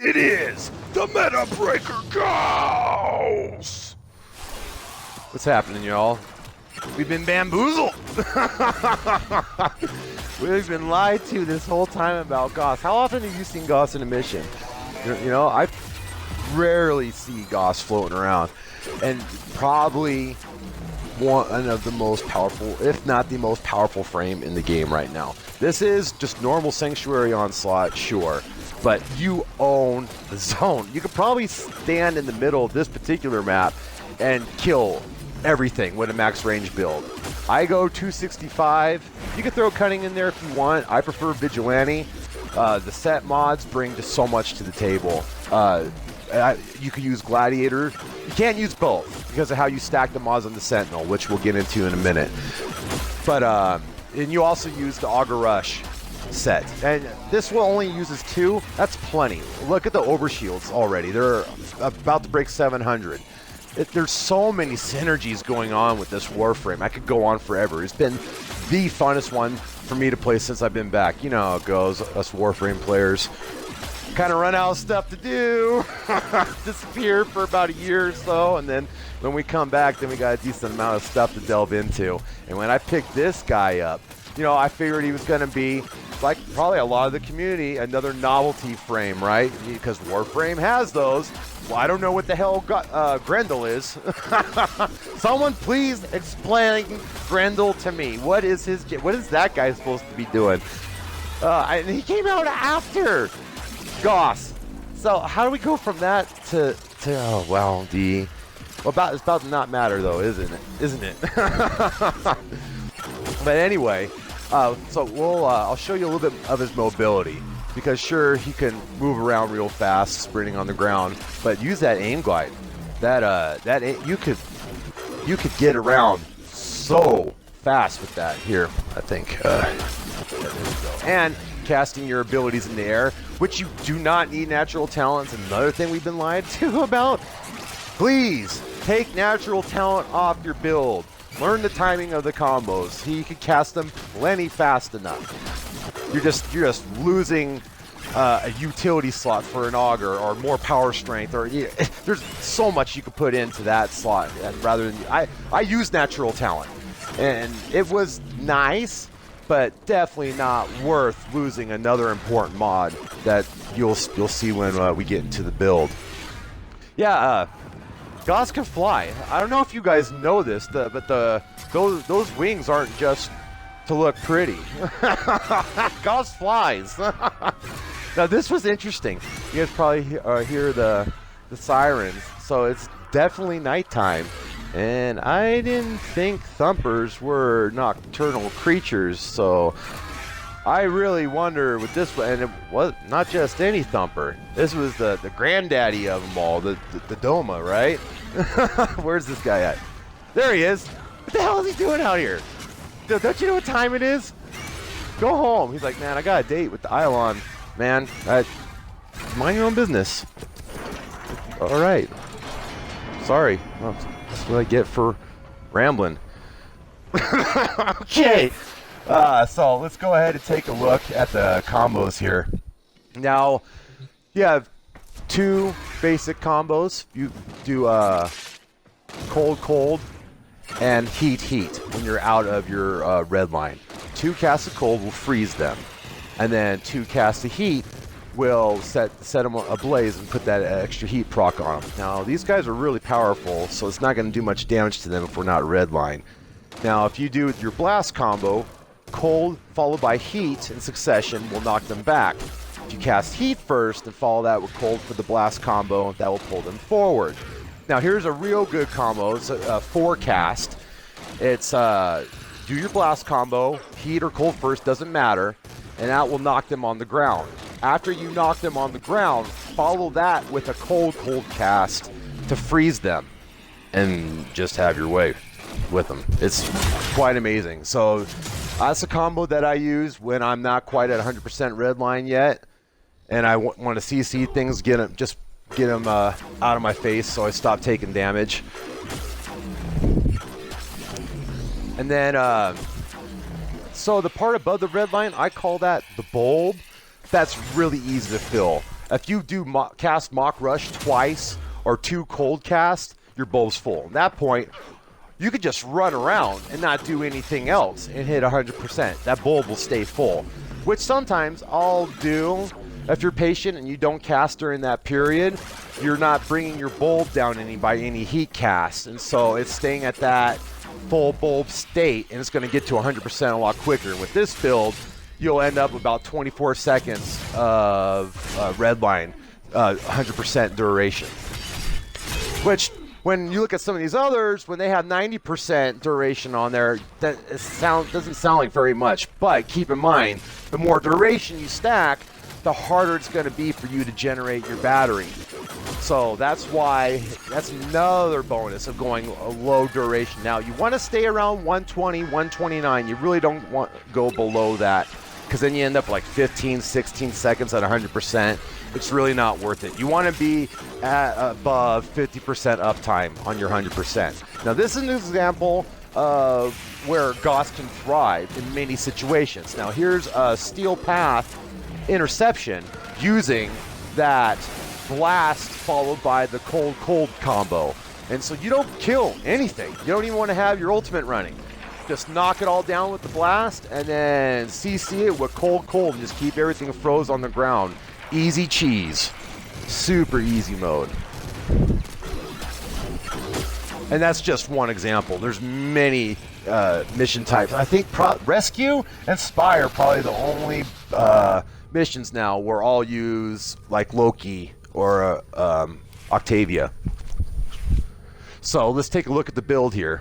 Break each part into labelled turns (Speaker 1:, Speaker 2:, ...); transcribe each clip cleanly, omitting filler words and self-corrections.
Speaker 1: It is the Meta Breaker Gauss! What's happening, y'all? We've been bamboozled! We've been lied to this whole time about Gauss. How often have you seen Gauss in a mission? You know, I rarely see Gauss floating around. And probably one of the most powerful, if not the most powerful frame in the game right now. This is just normal Sanctuary Onslaught, sure, but you own the zone. You could probably stand in the middle of this particular map and kill everything with a max range build. I go 265. You can throw Cunning in there if you want. I prefer Vigilante. The set mods bring just so much to the table. You can use Gladiator. You can't use both because of how you stack the mods on the Sentinel, which we'll get into in a minute. But and you also use the Augur Rush set, and this one only uses 2. That's plenty. Look at the overshields already. They're about to break 700. There's so many synergies going on with this Warframe. I could go on forever. It's been the funnest one for me to play since I've been back. You know how it goes, us Warframe players. Kind of run out of stuff to do, disappear for about a year or so, and then when we come back, then we got a decent amount of stuff to delve into. And when I picked this guy up, you know, I figured he was going to be, like probably a lot of the community, another novelty frame, right? Because Warframe has those. Well, I don't know what the hell Grendel is. Someone please explain Grendel to me. What is that guy supposed to be doing? And he came out after Gauss. So how do we go from that to oh well, it's about to not matter though, isn't it? But anyway, so I'll show you a little bit of his mobility, because sure, he can move around real fast sprinting on the ground, but use that aim glide. You could get around so fast with that. Here, I think and casting your abilities in the air, which you do not need natural talents. Another thing we've been lied to about. Please take natural talent off your build. Learn the timing of the combos. He could cast them plenty fast enough. You're just losing a utility slot for an augur or more power strength, or there's so much you could put into that slot rather than I use natural talent, and it was nice, but definitely not worth losing another important mod that you'll see when we get into the build. Yeah, Gauss can fly. I don't know if you guys know this, but those wings aren't just to look pretty. Gauss flies. Now this was interesting. You guys probably hear the sirens, so it's definitely nighttime. And I didn't think thumpers were nocturnal creatures, so I really wonder with this one. And it was not just any thumper. This was the granddaddy of them all, the Doma, right? Where's this guy at? There he is. What the hell is he doing out here? Don't you know what time it is? Go home. He's like, man, I got a date with the Ilon. Man, mind your own business. All right. Sorry. Well, that's what I get for rambling. Okay. So let's go ahead and take a look at the combos here. Now, you have 2 basic combos. You do cold and heat when you're out of your red line. 2 casts of cold will freeze them, and then 2 casts of heat will set them ablaze and put that extra heat proc on them. Now these guys are really powerful, so it's not going to do much damage to them if we're not red line. Now if you do your blast combo, cold followed by heat in succession will knock them back. If you cast heat first and follow that with cold for the blast combo, that will pull them forward. Now here's a real good combo. It's a 4 cast. It's do your blast combo, heat or cold first, doesn't matter, and that will knock them on the ground. After you knock them on the ground, follow that with a cold cast to freeze them, and just have your way with them. It's quite amazing. So that's a combo that I use when I'm not quite at 100% red line yet, and I want to CC things, get them out of my face so I stop taking damage. And then so the part above the red line, I call that the bulb. That's really easy to fill. If you do cast Mock Rush twice or 2 cold cast, your bulb's full. At that point, you could just run around and not do anything else and hit 100%. That bulb will stay full, which sometimes I'll do. If you're patient and you don't cast during that period, you're not bringing your bulb down by any heat cast, and so it's staying at that full bulb state, and it's going to get to 100% a lot quicker. And with this build, you'll end up about 24 seconds of red line, 100% duration. Which, when you look at some of these others, when they have 90% duration on there, that doesn't sound like very much. But keep in mind, the more duration you stack, the harder it's going to be for you to generate your battery. So that's another bonus of going a low duration. Now, you want to stay around 120, 129. You really don't want to go below that, because then you end up like 15, 16 seconds at 100%. It's really not worth it. You want to be at above 50% uptime on your 100%. Now, this is an example of where Gauss can thrive in many situations. Now, here's a steel path interception using that blast followed by the cold combo. And so you don't kill anything. You don't even want to have your ultimate running. Just knock it all down with the blast and then CC it with cold and just keep everything froze on the ground. Easy cheese. Super easy mode. And that's just one example. There's many mission types. I think Rescue and Spy are probably the only missions now where I'll use like Loki or Octavia. So let's take a look at the build here.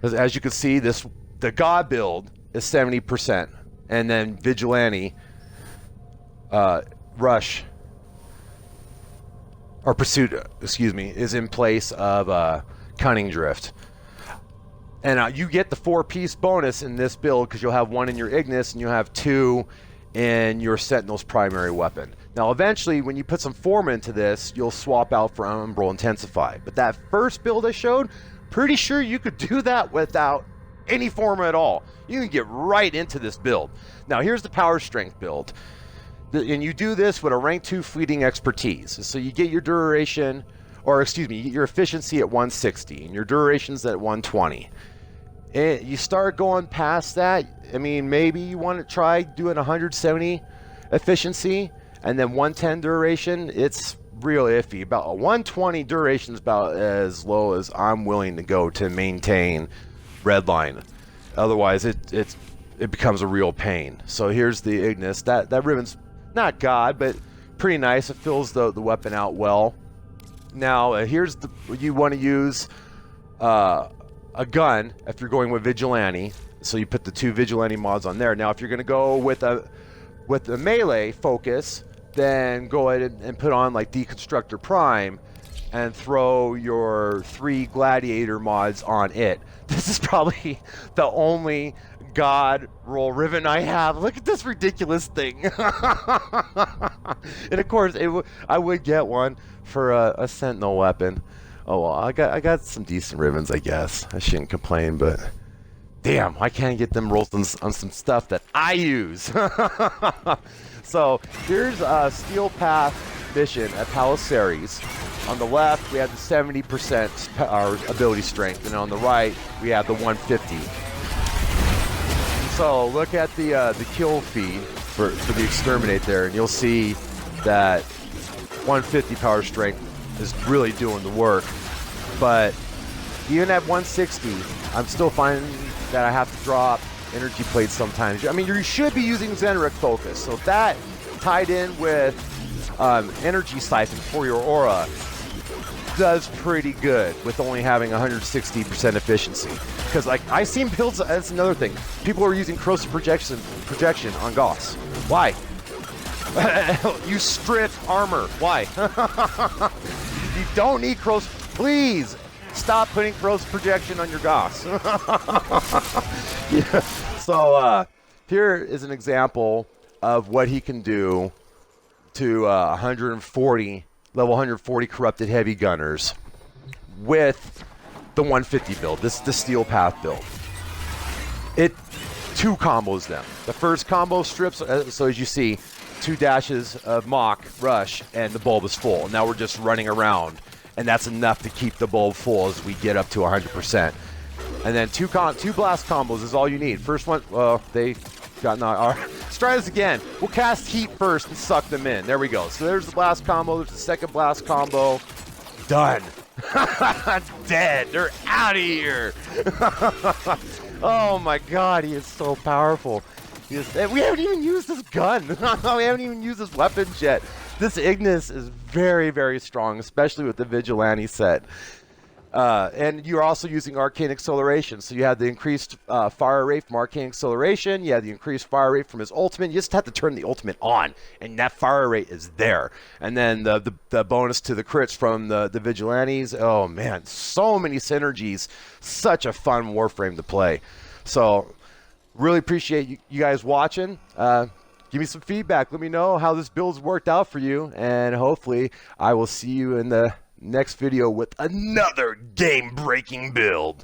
Speaker 1: As you can see, the God build is 70%, and then Vigilante, Rush, or Pursuit, is in place of Cunning Drift. And you get the 4-piece bonus in this build because you'll have 1 in your Ignis and you'll have 2 in your Sentinel's primary weapon. Now, eventually, when you put some Forma into this, you'll swap out for Umbral Intensify. But that first build I showed, pretty sure you could do that without any Forma at all. You can get right into this build. Now, here's the Power Strength build. And you do this with a rank 2 Fleeting Expertise. So you get your duration, you get your efficiency at 160, and your duration's at 120. And you start going past that, maybe you want to try doing 170 efficiency, and then 110 duration. It's real iffy. About a 120 duration is about as low as I'm willing to go to maintain redline. Otherwise, it becomes a real pain. So here's the Ignis. That ribbon's not God, but pretty nice. It fills the weapon out well. Now, you want to use a gun if you're going with Vigilante. So you put the 2 Vigilante mods on there. Now, if you're going to go with the melee focus, then go ahead and put on like Deconstructor Prime and throw your 3 Gladiator mods on it. This is probably the only God roll ribbon I have. Look at this ridiculous thing. And of course, I would get one for a Sentinel weapon. Oh well, I got some decent ribbons, I guess. I shouldn't complain, but damn, I can't get them rolled on some stuff that I use. So here's a Steel Path mission at Palisaries. On the left, we have the 70% our ability strength, and on the right, we have the 150. So look at the kill feed for the Exterminate there, and you'll see that 150 power strength is really doing the work. But even at 160, I'm still finding that I have to drop energy plates sometimes. You should be using Zenric Focus, so that tied in with energy siphon for your aura does pretty good with only having 160% efficiency. Because I've seen builds, that's another thing. People are using corrosive projection on Gauss. Why? You strip armor. Why? You don't need corrosive. Please stop putting corrosive projection on your Gauss. Yeah. So here is an example of what he can do to 140 level 140 corrupted heavy gunners with the 150 build. This is the Steel Path build. It 2 combos them. The first combo strips, so as you see, 2 dashes of Mach Rush, and the bulb is full. Now we're just running around, and that's enough to keep the bulb full as we get up to 100%. And then two blast combos is all you need. First one, they got knocked. All right, let's try this again. We'll cast heat first and suck them in. There we go. So there's the blast combo. There's the second blast combo. Done. Dead. They're out of here. Oh my God, he is so powerful. We haven't even used this gun. We haven't even used this weapons yet. This Ignis is very, very strong, especially with the Vigilante set. And you're also using Arcane Acceleration. So you have the increased fire rate from Arcane Acceleration. You have the increased fire rate from his ultimate. You just have to turn the ultimate on, and that fire rate is there. And then the bonus to the crits from the Vigilantes. Oh, man, so many synergies. Such a fun Warframe to play. So really appreciate you guys watching. Give me some feedback. Let me know how this build's worked out for you. And hopefully I will see you in the next video with another game-breaking build.